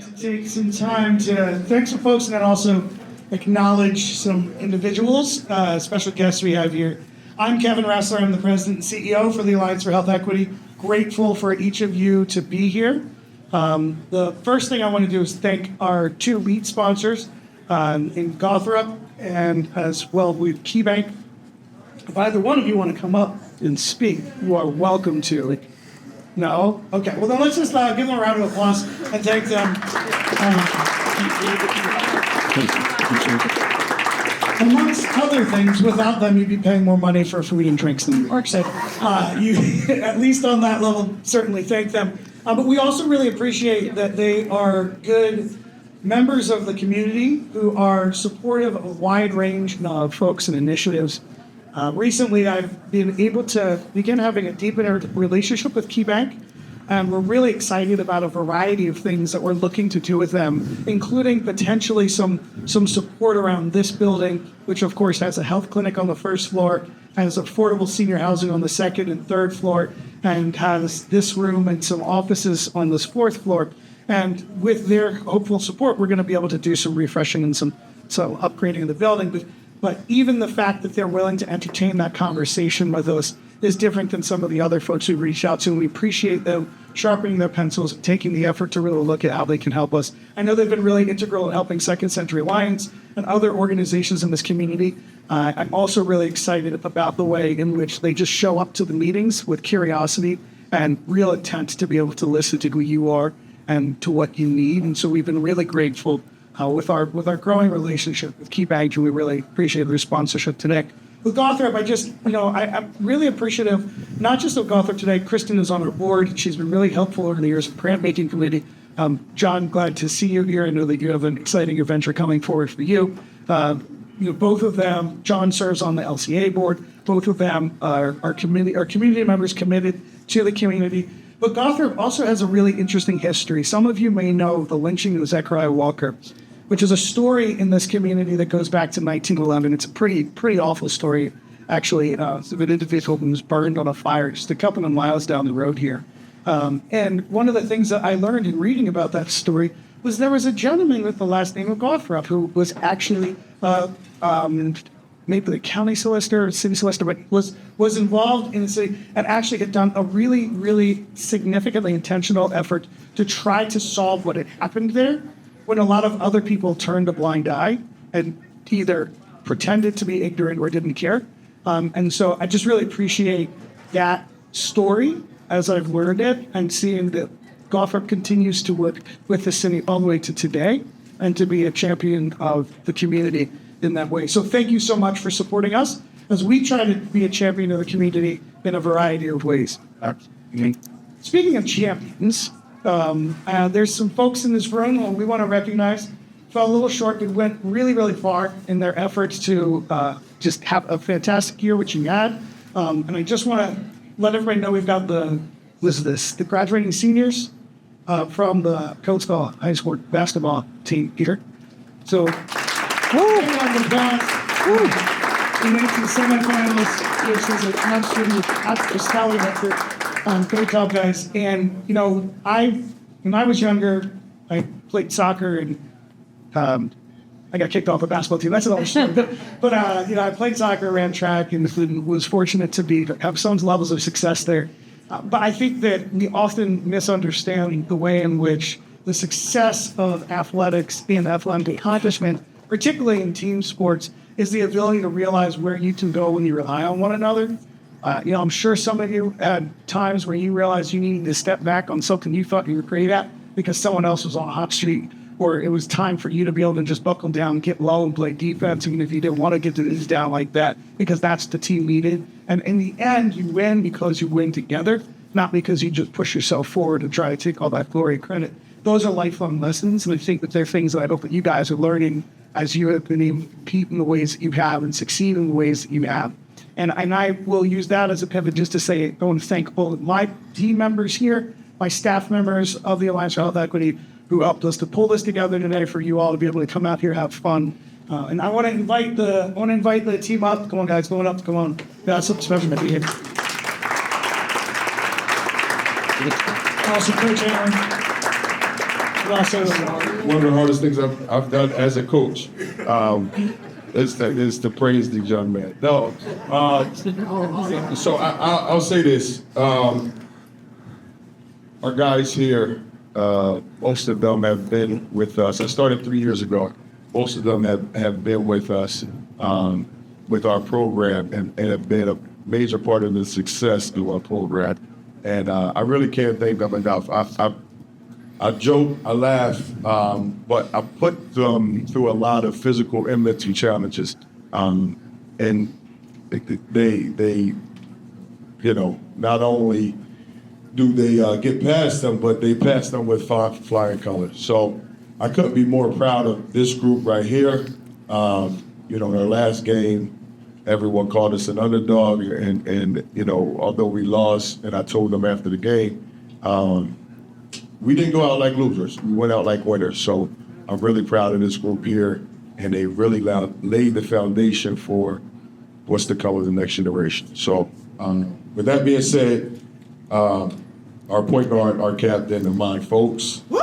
to take some time to thank some folks and then also acknowledge some individuals, special guests we have here. I'm Kevin Ressler. I'm the president and CEO for the Alliance for Health Equity. Grateful for each of you to be here. The first thing I want to do is thank our two lead sponsors in Gothrop and as well with KeyBank. If either one of you want to come up and speak, you are welcome to. No? Okay. Well, then let's just give them a round of applause and thank them. Amongst other things, without them, you'd be paying more money for food and drinks than New York. So you, at least on that level, certainly thank them. But we also really appreciate that they are good members of the community who are supportive of a wide range of folks and initiatives. Recently, I've been able to begin having a deeper relationship with KeyBank, and we're really excited about a variety of things that we're looking to do with them, including potentially some support around this building, which of course has a health clinic on the first floor, has affordable senior housing on the second and third floor, and has this room and some offices on this fourth floor. And with their hopeful support, we're going to be able to do some refreshing and some upgrading of the building. But even the fact that they're willing to entertain that conversation with us is different than some of the other folks we reached out to. And we appreciate them sharpening their pencils and taking the effort to really look at how they can help us. I know they've been really integral in helping Second Century Alliance and other organizations in this community. I'm also really excited about the way in which they just show up to the meetings with curiosity and real intent to be able to listen to who you are and to what you need. And so we've been really grateful with our growing relationship with KeyBank, and we really appreciate the sponsorship today. With Gothrop, I'm really appreciative, not just of Gothrop today. Kristen is on our board. She's been really helpful over the years of grant-making committee. John, glad to see you here. I know that you have an exciting adventure coming forward for you. Both of them, John serves on the LCA board. Both of them are community members committed to the community. But Gothrop also has a really interesting history. Some of you may know the lynching of Zechariah Walker, which is a story in this community that goes back to 1911. It's a pretty awful story, actually. It's of an individual who was burned on a fire just a couple of miles down the road here. And one of the things that I learned in reading about that story was there was a gentleman with the last name of Gothrop who was actually maybe the county solicitor or city solicitor, but was involved in the city and actually had done a really, really significantly intentional effort to try to solve what had happened there, when a lot of other people turned a blind eye and either pretended to be ignorant or didn't care. And so I just really appreciate that story as I've learned it and seeing that Gothrop continues to work with the city all the way to today and to be a champion of the community in that way. So thank you so much for supporting us as we try to be a champion of the community in a variety of ways. Speaking of champions, there's some folks in this room who we want to recognize. Fell a little short, but went really, really far in their efforts to just have a fantastic year, which you had. And I just want to let everybody know we've got the graduating seniors from the Coatesville High School basketball team here. So, we've got we made it to the semifinals, which is an absolute stellar effort. Great job, guys. And, when I was younger, I played soccer and I got kicked off a basketball team. That's another story. But I played soccer, ran track, and was fortunate to have some levels of success there. But I think that we often misunderstand the way in which the success of athletics and athletic accomplishment, particularly in team sports, is the ability to realize where you can go when you rely on one another. I'm sure some of you had times where you realized you needed to step back on something you thought you were great at because someone else was on a hot streak, or it was time for you to be able to just buckle down, get low, and play defense, even if you didn't want to get the knees down like that, because that's the team needed. And in the end, you win because you win together, not because you just push yourself forward and try to take all that glory and credit. Those are lifelong lessons, and I think that they're things that I hope that you guys are learning as you have been able to compete in the ways that you have and succeed in the ways that you have. And I will use that as a pivot just to say, I want to thank all of my team members here, my staff members of the Alliance for Health Equity, who helped us to pull this together today for you all to be able to come out here, have fun. And I want to invite the team up. Come on, guys, come on. That's something special to be here. Also, Coach Aaron. One of the hardest things I've done as a coach is to praise the young man. No, so I'll say this. Our guys here, most of them have been with us. I started 3 years ago. Most of them have been with us with our program and have been a major part of the success of our program. And I really can't thank them enough. I joke, I laugh, but I put them through a lot of physical inventory challenges. And they, not only do they get past them, but they pass them with flying colors. So I couldn't be more proud of this group right here. In our last game, everyone called us an underdog, and although we lost, and I told them after the game, we didn't go out like losers. We went out like winners. So I'm really proud of this group here, and they really laid the foundation for what's to come with the next generation. So with that being said, our point guard, our captain, and my folks. Woo!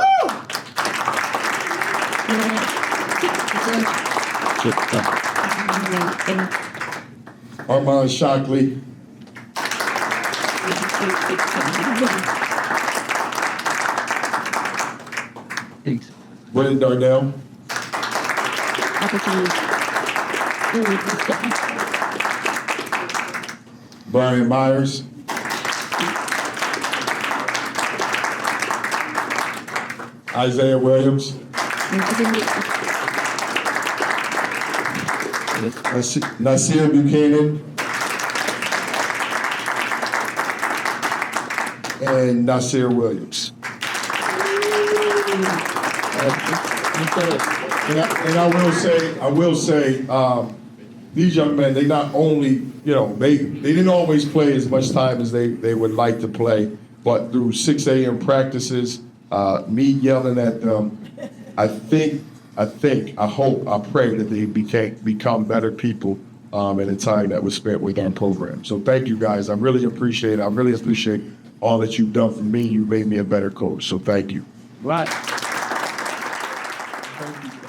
Armand Shockley. Thanks. Brendan Darnell. Brian Myers. Isaiah Williams. Nasir Buchanan. And Nasir Williams. And I will say, these young men, they not only, they didn't always play as much time as they would like to play, but through 6 a.m. practices, me yelling at them, I hope, I pray that they become better people in the time that was spent with our program. So thank you guys. I really appreciate it. I really appreciate all that you've done for me. You made me a better coach. So thank you. Right. Thank you.